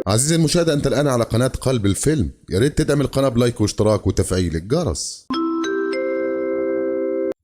عزيزي المشاهد، أنت الآن على قناة قلب الفيلم. يا ريت تدعم القناة بلايك واشتراك وتفعيل الجرس.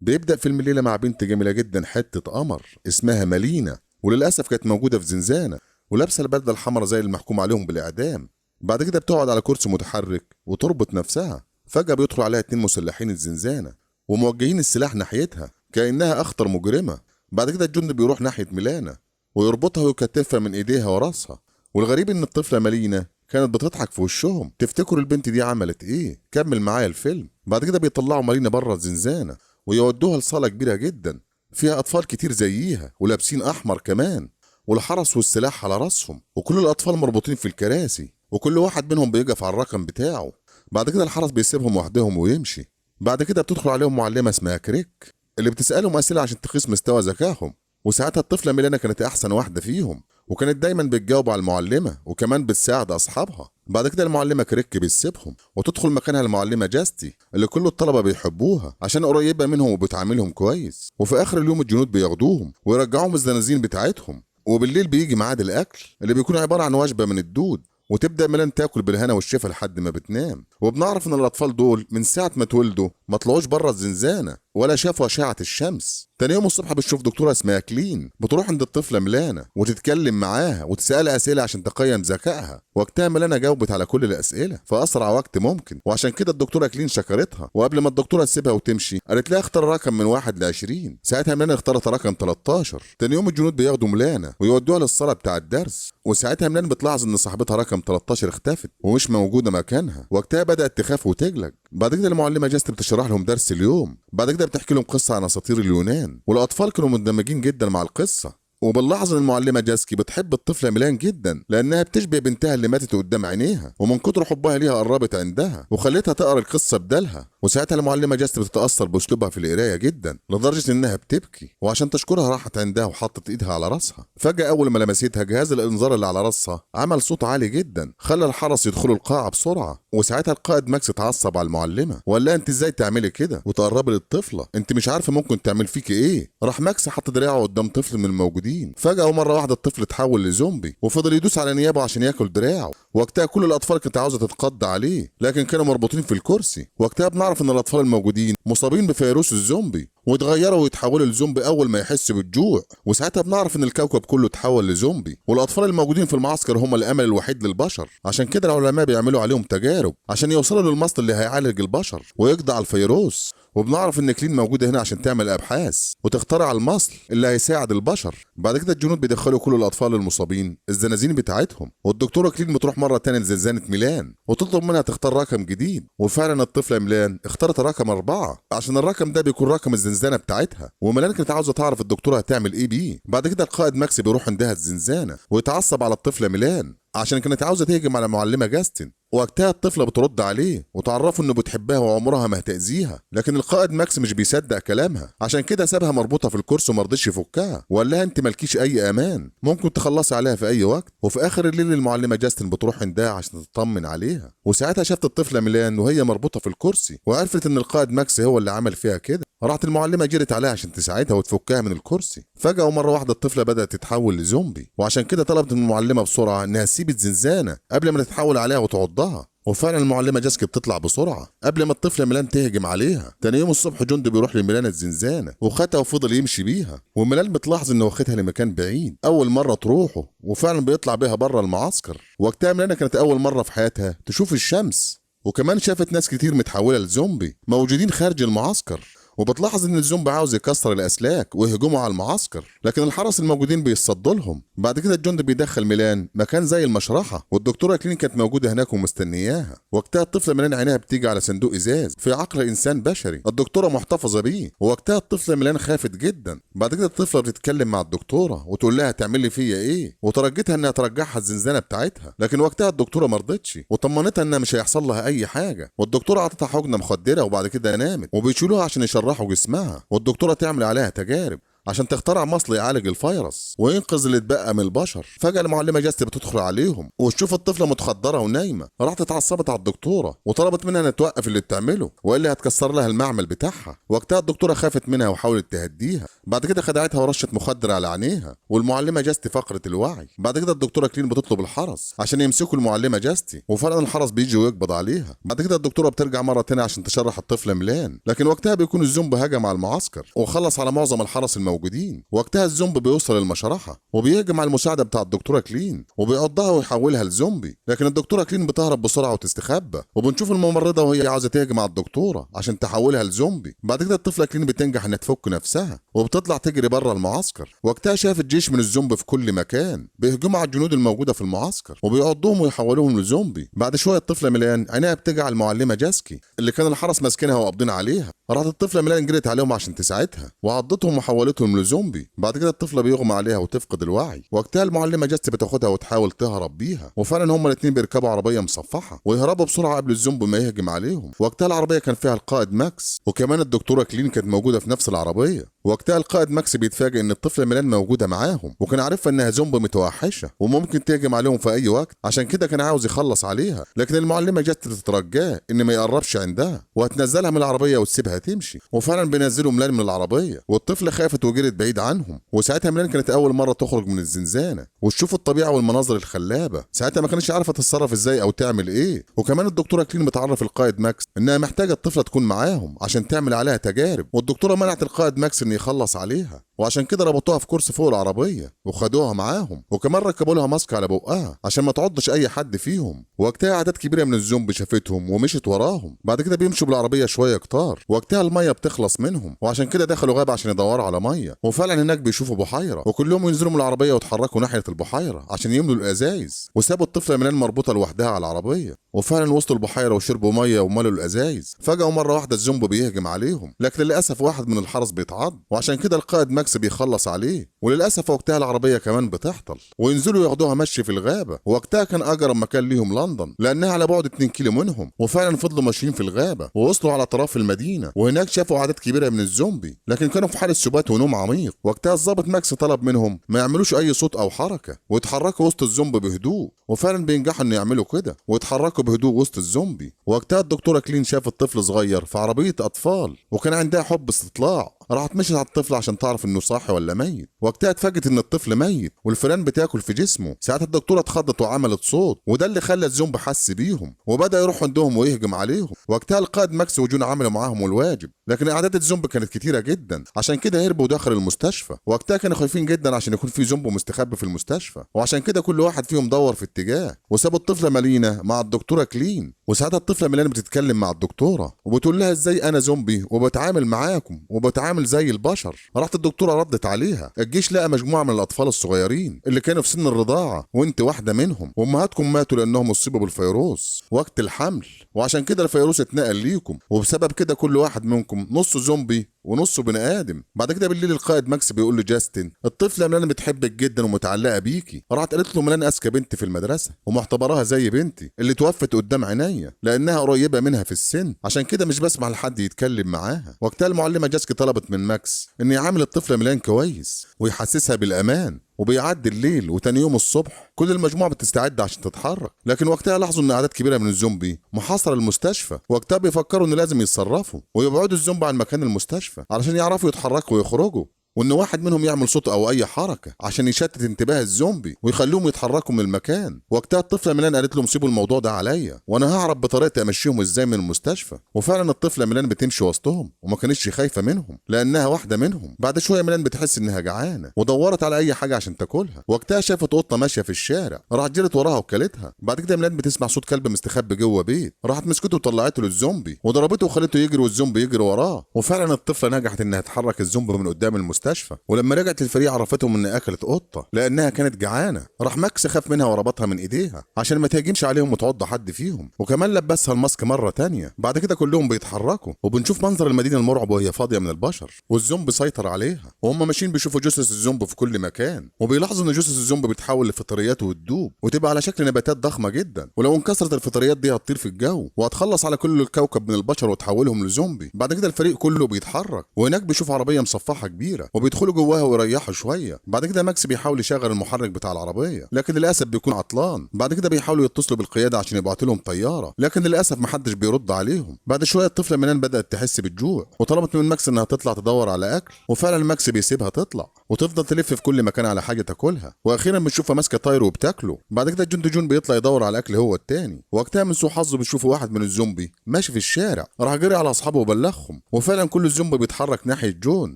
بيبدأ فيلم الليلة مع بنت جميلة جدا، حتة قمر اسمها مالينا، وللأسف كانت موجودة في زنزانة ولابسة البدلة الحمراء زي المحكوم عليهم بالإعدام. بعد كده بتقعد على كرسي متحرك وتربط نفسها. فجأة بيدخل عليها 2 مسلحين الزنزانة وموجهين السلاح ناحيتها كأنها أخطر مجرمة. بعد كده الجندي بيروح ناحية ميلانا ويربطها ويكتفها من إيديها وراسها. والغريب ان الطفله مالينا كانت بتضحك في وشهم. تفتكروا البنت دي عملت ايه؟ كمل معايا الفيلم. بعد كده بيطلعوا مالينا بره الزنزانه ويودوها لصاله كبيره جدا فيها اطفال كتير زيها ولابسين احمر كمان، والحرس والسلاح على راسهم، وكل الاطفال مربوطين في الكراسي وكل واحد منهم بيقف على الرقم بتاعه. بعد كده الحرس بيسيبهم وحدهم ويمشي. بعد كده بتدخل عليهم معلمه اسمها كريك اللي بتسالهم اسئله عشان تقيس مستوى ذكائهم. وساعتها الطفله ميلانا كانت احسن واحده فيهم، وكانت دايما بتجاوب على المعلمه وكمان بتساعد اصحابها. بعد كده المعلمه كريك بتسيبهم وتدخل مكانها المعلمه جاستي اللي كل الطلبه بيحبوها عشان قريبه منهم وبتعاملهم كويس. وفي اخر اليوم الجنود بياخدوهم ويرجعوهم الزنازين بتاعتهم. وبالليل بيجي ميعاد الاكل اللي بيكون عباره عن وجبه من الدود، وتبدا ميلان تاكل بالهنا والشفا لحد ما بتنام. وبنعرف ان الاطفال دول من ساعه ما اتولدوا ما طلعوش بره الزنزانه ولا شافوا اشعه الشمس. تاني يوم الصبح بتشوف دكتوره اسمها كلين بتروح عند الطفله ميلانا وتتكلم معاها وتسالها اسئله عشان تقيم ذكائها. وقتها ميلانا جاوبت على كل الاسئله في اسرع وقت ممكن، وعشان كده الدكتوره كلين شكرتها. وقبل ما الدكتوره تسيبها وتمشي قالت لها اختار رقم من 1 ل 20. ساعتها ميلانا اختارت رقم 13. تاني يوم الجنود بياخدوا ميلانا ويودوها للصاله بتاع الدرس، وساعتها ميلانا بتلاحظ ان صاحبتها رقم 13 اختفت ومش موجوده مكانها. وقتها بدات تخاف وتقلق. بعد كده المعلمه جاست بتشرح لهم درس اليوم. بعد كده بتحكي لهم قصه عن اساطير اليونان، والاطفال كانوا مندمجين جدا مع القصه. وبنلاحظ ان المعلمه جاسكي بتحب الطفله ميلان جدا لانها بتشبه بنتها اللي ماتت قدام عينيها، ومن كتر حبها ليها قربت عندها وخلتها تقرا القصه بدالها. وساعتها المعلمه جاسكي بتتاثر باسلوبها في القرايه جدا لدرجه انها بتبكي، وعشان تشكرها راحت عندها وحطت ايدها على راسها. فجاه اول ما لمستها جهاز الانذار اللي على راسها عمل صوت عالي جدا خلى الحرس يدخلوا القاعه بسرعه. وساعتها القائد ماكس اتعصب على المعلمه وقال لها انت ازاي تعملي كده وتقربي للطفله؟ انت مش عارفه ممكن تعمل فيكي ايه. راح ماكس حط دراعه قدام طفل من الموجودين. فجاه ومره واحده الطفل اتحول لزومبي وفضل يدوس على نيابه عشان ياكل دراعه. وقتها كل الاطفال كانت عاوزه تتقضى عليه لكن كانوا مربوطين في الكرسي. وقتها بنعرف ان الاطفال الموجودين مصابين بفيروس الزومبي ويتغيروا ويتحولوا لزومبي اول ما يحس بالجوع. وساعتها بنعرف ان الكوكب كله اتحول لزومبي، والاطفال الموجودين في المعسكر هم الامل الوحيد للبشر. عشان كده العلماء بيعملوا عليهم تجارب عشان يوصلوا للمصل اللي هيعالج البشر ويقضي على الفيروس. وبنعرف ان كلين موجوده هنا عشان تعمل ابحاث وتخترع المصل اللي هيساعد البشر. بعد كده الجنود بيدخلوا كل الاطفال المصابين الزنازين بتاعتهم، والدكتوره كلين بتروح مره تانية لزنزانه ميلان وتطلب منها تختار رقم جديد. وفعلا الطفله ميلان اختارت رقم 4 عشان الرقم ده بيكون رقم الزنزانه بتاعتها. وميلان كانت عاوزه تعرف الدكتوره هتعمل ايه بيه. بعد كده القائد ماكس بيروح عندها الزنزانه ويتعصب على الطفله ميلان عشان كانت عاوزه تهجم على معلمه جاستن. وقتها الطفله بترد عليه وتعرفه انه بتحبها وعمرها ما هتاذيها، لكن القائد ماكس مش بيصدق كلامها عشان كده سابها مربوطه في الكرسي ومرضيش يفكها وقال لها انت مالكيش اي امان، ممكن تخلصي عليها في اي وقت. وفي اخر الليل المعلمه جاستن بتروح عندها عشان تطمن عليها، وساعتها شافت الطفله ميلان وهي مربوطه في الكرسي وعرفت ان القائد ماكس هو اللي عمل فيها كده. راحت المعلمه جرت عليها عشان تساعدها وتفكها من الكرسي. فجاه ومره واحده الطفله بدات تتحول لزومبي، وعشان كده طلبت من المعلمه بسرعه انها تسيب الزنزانه قبل ما تتحول عليها وتعضها. وفعلا المعلمه جاسكي بتطلع بسرعه قبل ما الطفله ميلان تهجم عليها. تاني يوم الصبح جندي بيروح لميلان الزنزانه وخدها وفضل يمشي بيها، وميلان بتلاحظ انه واخدها لمكان بعيد اول مره تروحه، وفعلا بيطلع بيها بره المعسكر. وقتها ميلان كانت اول مره في حياتها تشوف الشمس، وكمان شافت ناس كتير متحوله لزومبي موجودين خارج المعسكر. وبتلاحظ ان الزومبي عاوز يكسر الاسلاك ويهجموا على المعسكر لكن الحرس الموجودين بيصدوا لهم. بعد كده الجندي بيدخل ميلان مكان زي المشرحه والدكتوره كلين كانت موجوده هناك ومستنياها. وقتها الطفله ميلان عينيها بتيجي على صندوق ازاز في عقل انسان بشري الدكتوره محتفظه بيه، ووقتها الطفله ميلان خافت جدا. بعد كده الطفله بتتكلم مع الدكتوره وتقول لها تعمل لي فيا ايه، وترجتها انها ترجعها الزنزانه بتاعتها. لكن وقتها الدكتوره ما رضتش وطمنتها انها مش هيحصل لها اي حاجه، والدكتوره عطتها حقنه مخدره وبعد كده نامت وبيشيلوها عشان يشرحوا جسمها والدكتوره تعمل عليها تجارب. عشان تخترع مصل يعالج الفيروس وينقذ اللي اتبقى من البشر. فجأة المعلمة جاستي بتدخل عليهم وتشوف الطفلة متخدرة ونايمة، راحت اتعصبت على الدكتورة وطلبت منها انها توقف اللي بتعمله والا هتكسر لها المعمل بتاعها. وقتها الدكتورة خافت منها وحاولت تهديها، بعد كده خدعتها ورشت مخدر على عينيها والمعلمة جاستي فقدت الوعي. بعد كده الدكتورة كلين بتطلب الحرس عشان يمسكوا المعلمة جاستي، وفعلا الحرس بيجي ويقبض عليها. بعد كده الدكتورة بترجع مرة تانية عشان تشرح الطفلة ميلان، لكن وقتها بيكون الزومبي هجم على المعسكر وخلص على معظم الحرس الموجودين. وقتها الزومبي بيوصل للمشرحة وبيهجم على المساعدة بتاع الدكتورة كلين وبيعضها ويحولها لزومبي، لكن الدكتورة كلين بتهرب بسرعة وتستخبى، وبنشوف الممرضة وهي عاوزة تهجم على الدكتورة عشان تحولها لزومبي. بعد كده الطفلة كلين بتنجح انها تفك نفسها وبتطلع تجري بره المعسكر. وقتها شافت جيش من الزومبي في كل مكان بيهجموا على الجنود الموجودة في المعسكر وبيعضوهم ويحولوهم لزومبي. بعد شوية الطفلة ميلان عينيها بتيجي على المعلمة جاسكي اللي كان الحرس ماسكينها وقابضين عليها، راحت الطفلة ميلان جريت عليهم عشان تساعدها وعضتهم وحولتهم لزومبي. بعد كده الطفلة بيغمى عليها وتفقد الوعي. وقتها المعلمة جاستي بتاخدها وتحاول تهرب بيها، وفعلا هما الاتنين بيركبوا عربية مصفحة ويهربوا بسرعة قبل الزومبي ما يهجم عليهم. وقتها العربية كان فيها القائد ماكس وكمان الدكتورة كلين كانت موجودة في نفس العربية. وقتها القائد ماكس بيتفاجئ ان الطفلة ميلان موجودة معاهم وكان عارفها انها زومبي متوحشة وممكن تهجم عليهم في اي وقت، عشان كده كان عاوز يخلص عليها. لكن المعلمة جت تترجاه ان ما يقربش عندها وهتنزلها من العربية وتسيبها تمشي، وفعلا بينزلوا ميلان من العربية والطفلة خافت وجرت بعيد عنهم. وساعتها ميلان كانت اول مرة تخرج من الزنزانة وتشوف الطبيعة والمناظر الخلابة، ساعتها ما كانتش عارفة تتصرف ازاي او تعمل ايه. وكمان الدكتورة كلين بتعرف القائد ماكس انها محتاجة الطفلة تكون معاهم عشان تعمل عليها تجارب، والدكتورة منعت القائد ماكس ان يخلص عليها، وعشان كده ربطوها في كرسي فوق العربية وخدوها معاهم، وكمان ركبوا لها ماسك على بقها عشان ما تعضش اي حد فيهم. وقتها اعداد كبيرة من الزومبي شافتهم ومشت وراهم. بعد كده بيمشوا بالعربية شوية كتار، وقتها المية بتخلص منهم وعشان كده دخلوا غابة عشان يدوروا على مية، وفعلا هناك بيشوفوا بحيرة وكلهم ينزلوا من العربية ويتحركوا ناحية البحيرة عشان يملوا الازايز، وسابوا الطفلة ميلان مربوطة لوحدها على العربية. وفعلا وصلوا البحيرة وشربوا مية وملوا الازايز. فجأة مرة واحدة الزومبي بيهجم عليهم، لكن للأسف واحد من الحرس بيتعض وعشان كده القائد ماكس بيخلص عليه. وللأسف وقتها العربية كمان بتحطل وينزلوا ياخدوها مشي في الغابة. وقتها كان أقرب مكان ليهم لندن لأنها على بعد 2 كيلو منهم، وفعلا فضلوا ماشيين في الغابة ووصلوا على أطراف المدينة، وهناك شافوا أعداد كبيرة من الزومبي لكن كانوا في حالة سبات ونوم عميق. وقتها الضابط ماكس طلب منهم ما يعملوش أي صوت أو حركة ويتحركوا وسط الزومبي بهدوء، وفعلا بينجحوا إن يعملوا كده ويتحركوا بهدوء وسط الزومبي. وقتها الدكتورة كلين شافت طفل صغير في عربية أطفال وكان عندها حب استطلاع، راحت مشت على الطفل عشان تعرف انه صاحي ولا ميت. وقتها اتفاجئت ان الطفل ميت والفئران بتاكل في جسمه. ساعتها الدكتوره اتخضت وعملت صوت وده اللي خلى الزومبي حس بيهم وبدا يروح عندهم ويهجم عليهم. وقتها القائد ماكس وجون عملوا معاهم الواجب، لكن اعداد الزومبي كانت كتيره جدا عشان كده هربوا داخل المستشفى. وقتها كانوا خايفين جدا عشان يكون في زومبي مستخبي في المستشفى، وعشان كده كل واحد فيهم دور في اتجاه وسابوا الطفله مالينا مع الدكتوره كلين. وساعتها الطفله ميلان بتتكلم مع الدكتوره وبتقول لها ازاي انا زومبي وبتعامل معاكم وبتعامل زي البشر. راحت الدكتوره ردت عليها الجيش لقى مجموعه من الاطفال الصغيرين اللي كانوا في سن الرضاعه وانت واحده منهم، وامهاتكم ماتوا لانهم اصيبوا بالفيروس وقت الحمل، وعشان كده الفيروس اتنقل ليكم، وبسبب كده كل واحد منكم نصه زومبي ونصه بني ادم. بعد كده بالليل القائد ماكس بيقول لجاستن الطفله ميلان بتحبك جدا ومتعلقه بيكي. راحت قالت له ميلان اذكى بنت في المدرسه ومعتبراها زي بنتي اللي توفت قدام عينيا لانها قريبه منها في السن، عشان كده مش بسمح لحد يتكلم معاها. وقتها المعلمه جاسكي طلبت من ماكس ان يعامل الطفله ميلان كويس ويحسسها بالامان. وبيعدي الليل وتاني يوم الصبح كل المجموعه بتستعد عشان تتحرك، لكن وقتها لاحظوا ان اعداد كبيره من الزومبي محاصره المستشفى. وقتها بيفكروا ان لازم يتصرفوا ويبعدوا الزومبي عن مكان المستشفى علشان يعرفوا يتحركوا ويخرجوا، وان واحد منهم يعمل صوت او اي حركه عشان يشتت انتباه الزومبي ويخليهم يتحركوا من المكان. وقتها الطفله ميلان قالت لهم سيبوا الموضوع ده عليا وانا هعرف بطريقه امشيهم ازاي من المستشفى. وفعلا الطفله ميلان بتمشي وسطهم وما كانتش خايفه منهم لانها واحده منهم. بعد شويه ميلان بتحس انها جعانه ودورت على اي حاجه عشان تاكلها. وقتها شافت قطه ماشيه في الشارع راحت جرت وراها وكلتها. بعد كده ميلان بتسمع صوت كلب مستخبي جوه بيت، راحت مسكته وطلعته للزومبي وضربته وخلته يجري والزومبي يجري وراه. وفعلا الطفله نجحت انها تحرك الزومبي من قدام المستشفى، ولما رجعت الفريق عرفتهم ان اكلت قطه لانها كانت جعانه. راح ماكس خاف منها وربطها من ايديها عشان ما تهجمش عليهم وتعض حد فيهم، وكمان لبسها الماسك مره تانية. بعد كده كلهم بيتحركوا وبنشوف منظر المدينه المرعب وهي فاضيه من البشر والزومبي سيطر عليها، وهم ماشيين بيشوفوا جثث الزومبي في كل مكان وبيلاحظوا ان جثث الزومبي بتتحول لفطريات وتدوب وتبقى على شكل نباتات ضخمه جدا، ولو انكسرت الفطريات دي هتطير في الجو وهتخلص على كل الكوكب من البشر وتحولهم لزومبي. بعد كده الفريق كله بيتحرك وهناك بيشوف عربيه مصفحه كبيره وبيدخلوا جواها ويريحوا شويه. بعد كده ماكس بيحاول يشغل المحرك بتاع العربيه لكن للاسف بيكون عطلان. بعد كده بيحاولوا يتصلوا بالقياده عشان يبعتوا لهم طياره لكن للاسف محدش بيرد عليهم. بعد شويه الطفله ميلان بدات تحس بالجوع وطلبت من ماكس انها تطلع تدور على اكل، وفعلا ماكس بيسيبها تطلع وتفضل تلف في كل مكان على حاجه تاكلها، واخيرا بنشوفها ماسكه طاير وبتاكله. بعد كده جون بيطلع يدور على الاكل هو التاني، وقتها من سوء حظه بيشوفوا واحد من الزومبي ماشي في الشارع، راح جري على اصحابه وبلغهم، وفعلا كل الزومبي بيتحرك ناحيه جون.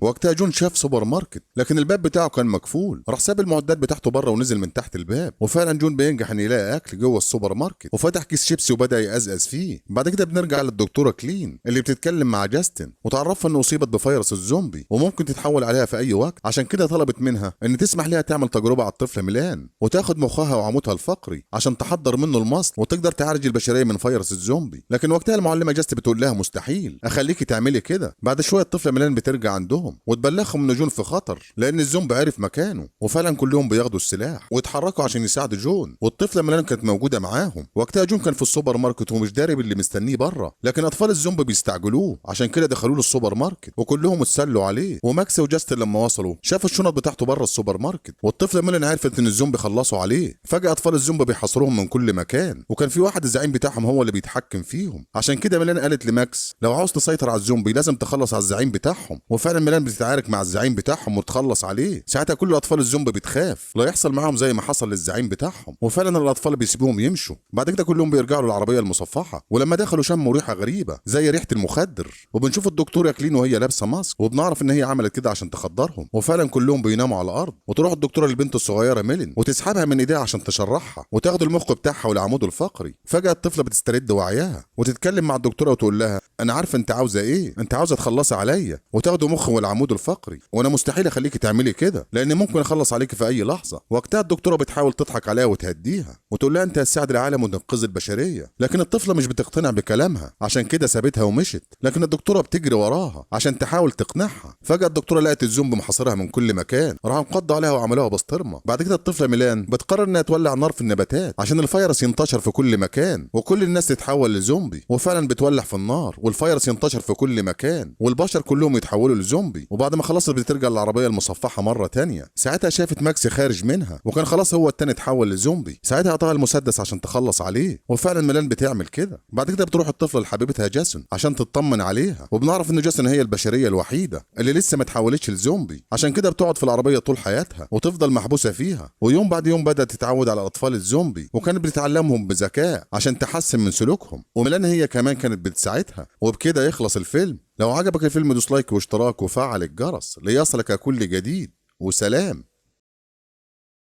وقتها جون شاف سوبر ماركت لكن الباب بتاعه كان مقفول، راح ساب المعدات بتاعته بره ونزل من تحت الباب، وفعلا جون بينجح ان يلاقي اكل جوه السوبر ماركت وفتح كيس شيبسي وبدا يقزقز فيه. بعد كده بنرجع للدكتوره كلين اللي بتتكلم مع جاستن وتعرفها انه اصيبت بفيروس الزومبي وممكن تتحول عليها في اي وقت، عشان كده طلبت منها ان تسمح لها تعمل تجربه على الطفله ميلان وتاخد مخها وعمودها الفقري عشان تحضر منه المصل وتقدر تعالج البشريه من فيروس الزومبي. لكن وقتها المعلمه جاست بتقول لها مستحيل اخليكي تعملي كده. بعد شويه الطفله ميلان بترجع عندهم وتبلغهم ان جون في خطر لان الزومبي عرف مكانه، وفعلا كلهم بياخدوا السلاح ويتحركوا عشان يساعدوا جون، والطفله ميلان كانت موجوده معاهم. وقتها جون كان في السوبر ماركت ومش داري باللي مستنيه بره، لكن اطفال الزومبي بيستعجلوه عشان كده دخلوا له السوبر ماركت وكلهم اتسلوا عليه. وماكس وجاستن لما وصلوا شافوا الشنط بتاعته بره السوبر ماركت، والطفله ميلان عرفت ان الزومبي خلصوا عليه. فجاه اطفال الزومبي بيحاصروهم من كل مكان، وكان في واحد الزعيم بتاعهم هو اللي بيتحكم فيهم، عشان كده ميلان قالت لماكس لو عاوز تسيطر على الزومبي لازم تخلص على الزعيم بتاعهم. وفعلا ميلان بتتعارك مع الزعيم بتاعهم وتخلص عليه. ساعتها كل اطفال الزومبي بتخاف لا يحصل معاهم زي ما حصل للزعيم بتاعهم، وفعلا الاطفال بيسيبوهم يمشوا. بعد كده كلهم بيرجعوا للعربيه المصفحه، ولما دخلوا شموا ريحه غريبه زي ريحه المخدر، وبنشوف الدكتوره كلين وهي لابسه ماسك وبنعرف ان هي عملت كده عشان تخدرهم. وفعلا كلهم بيناموا على الارض، وتروح الدكتوره للبنت الصغيره ميلين وتسحبها من ايديها عشان تشرحها وتاخد المخ بتاعها والعمود الفقري. فجاه الطفله بتسترد وعيها وتتكلم مع الدكتوره وتقول لها انا عارفه انت عاوزه ايه، انت عاوزه تخلصي عليا وتاخدوا مخ والعمود الفقري، وانا مستحيل اخليكي تعملي كده لان ممكن اخلص عليكي في اي لحظه. وقتها الدكتوره بتحاول تضحك عليها وتهديها وتقول لها انت هتساعد العالم وتنقذ البشريه، لكن الطفله مش بتقتنع بكلامها عشان كده سابتها ومشت. لكن الدكتوره بتجري وراها عشان تحاول تقنعها. فجاه الدكتوره لقت الزومبي محاصرها من كل مكان، راحوا انقضوا عليها وعملوها بسطرمه. بعد كده الطفله ميلان بتقرر انها تولع نار في النباتات عشان الفيروس ينتشر في كل مكان وكل الناس تتحول لزومبي، وفعلا بتولع في النار والفيروس ينتشر في كل مكان والبشر كلهم يتحولوا لزومبي. وبعد ما خلصت بترجع العربيه المصفحه مره تانية. ساعتها شافت ماكس خارج منها وكان خلاص هو التاني اتحول لزومبي. ساعتها قطع المسدس عشان تخلص عليه، وفعلا ميلان بتعمل كده. بعد كده بتروح الطفله لحبيبتها جاسون عشان تطمن عليها، وبنعرف ان جاسون هي البشريه الوحيده اللي لسه ما اتحولتش لزومبي، عشان كده بتقعد في العربيه طول حياتها وتفضل محبوسه فيها. ويوم بعد يوم بدات تتعود على اطفال الزومبي وكانت بتتعلمهم بذكاء عشان تحسن من سلوكهم، وميلان هي كمان كانت بتساعدها. وبكده يخلص الفيلم. لو عجبك الفيلم دوس لايك واشتراك وفعل الجرس ليصلك كل جديد، وسلام.